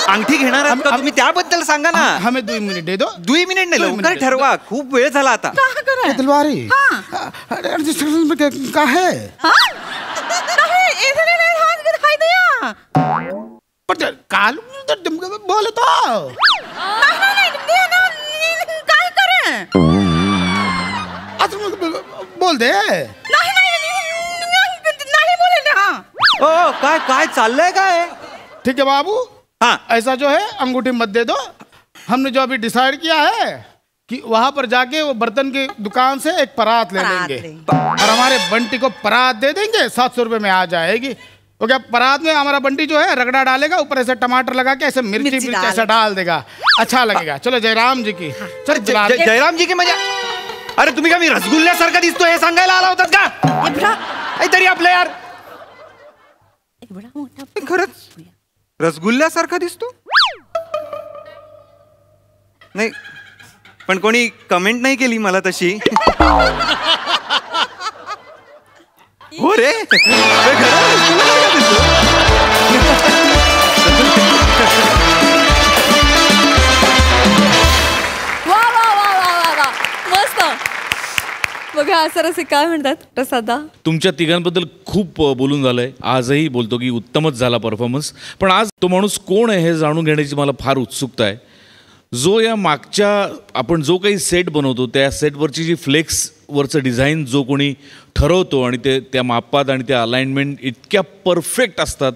अंगठी घेणार आहात का तुम्ही? त्याबद्दल सांगा ना. हमें 2 मिनिट दे दो. 2 मिनिट नाही, लवकर ठरवा, खूप वेळ झाला आता. तलवारी का है? काल बोले तो काय करे? बोल दे. नहीं बोले ना. ओ काय चाललंय काय? ठीक है बाबू. हाँ, ऐसा जो है अंगूठी मत दे दो. हमने जो अभी डिसाइड किया है कि वहां पर जाके वो बर्तन की दुकान से एक परात ले लेंगे और हमारे बंटी को परात दे देंगे. 700 रुपये में आ जाएगी. वो क्या परात में हमारा बंटी जो है रगड़ा डालेगा, ऊपर ऐसे टमाटर लगा के ऐसे मिर्ची ऐसा डाल देगा. अच्छा लगेगा. चलो जयराम जी की. चल जयराम जी की मजा. अरे तुम्ही का मी रसगुल्ल्यासारखा दिसतो हे सांगायला आला होतात का? काहीतरी आपलं यार. खरंच रसगुल्ल्यासारखा दिसतो? नाही पण कोणी कमेंट नाही केली मला तशी. हो रे मस्त. बघा सर असे काय म्हणतात प्रसादा. तुमच्या तिघांबद्दल खूप बोलून झालंय. आजही बोलतो की उत्तमच झाला परफॉर्मन्स. पण आज तो माणूस कोण आहे हे जाणून घेण्याची मला फार उत्सुकता आहे. जो या मागच्या आपण जो काही सेट बनवतो त्या सेटवरची जी फ्लेक्सवरचं डिझाईन जो कोणी ठरवतो आणि ते त्या मापात आणि त्या अलाइनमेंट इतक्या परफेक्ट असतात.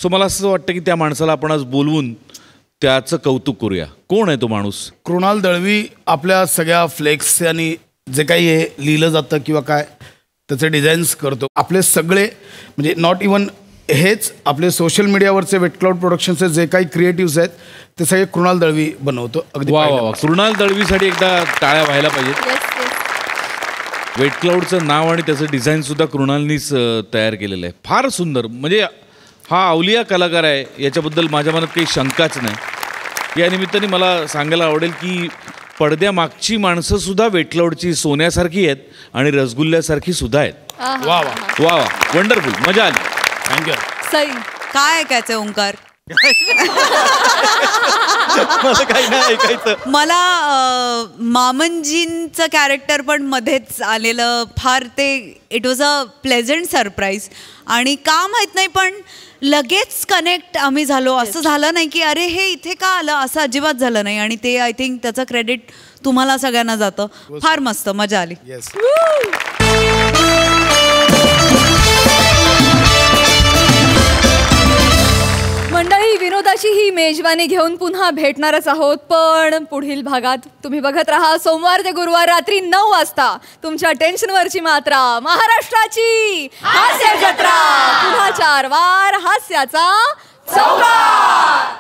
सो मला असं वाटतं की त्या माणसाला आपण आज बोलवून त्याचं कौतुक करूया. कोण आहे तो माणूस? कृणाल दळवी आपल्या सगळ्या फ्लेक्स आणि जे काही हे लिहिलं जातं किंवा काय त्याचे डिझाईन्स करतो. आपले सगळे म्हणजे नॉट इवन हेच आपले सोशल मीडियावरचे वेटक्लाउड प्रोडक्शनचे जे काही क्रिएटिव्स आहेत ते सगळे कृणाल दळवी बनवतो. अगदी वा वा. कृणाल दळवीसाठी एकदा टाळ्या व्हायला पाहिजेत. वेटक्लाउडचं नाव आणि त्याचं डिझाईनसुद्धा कृणालनीच तयार केलेलं आहे. फार सुंदर. म्हणजे हा अवलिया कलाकार आहे याच्याबद्दल माझ्या मनात काही शंकाच नाही. या निमित्ताने मला सांगायला आवडेल की पडद्यामागची माणसंसुद्धा वेटक्लाउडची सोन्यासारखी आहेत आणि रसगुल्ल्यासारखी सुद्धा आहेत. वा वा वा वा. वंडरफुल. मजा आली. थँक्यू. सई काय ऐकायचंय ओंकार? मला काही नाही ऐकायचं. मला मामनजींचं कॅरेक्टर पण मध्येच आलेलं फार ते it was a pleasant surprise. आणि का माहीत नाही पण लगेच कनेक्ट आम्ही झालो. असं झालं नाही की अरे हे इथे का आलं असं अजिबात झालं नाही. आणि ते आय थिंक त्याचं क्रेडिट तुम्हाला सगळ्यांना जातं. फार मस्त मजा आली. मंडळी विनोदाची ही मेजवानी घेऊन पुन्हा भेटणारच आहोत. पण पुढील भागात तुम्ही बघत राहा सोमवार ते गुरुवार रात्री 9 वाजता तुमच्या टेन्शनवरची मात्रा महाराष्ट्राची हास्य जत्रा. पुन्हा 4 वार हास्याचा चौकार.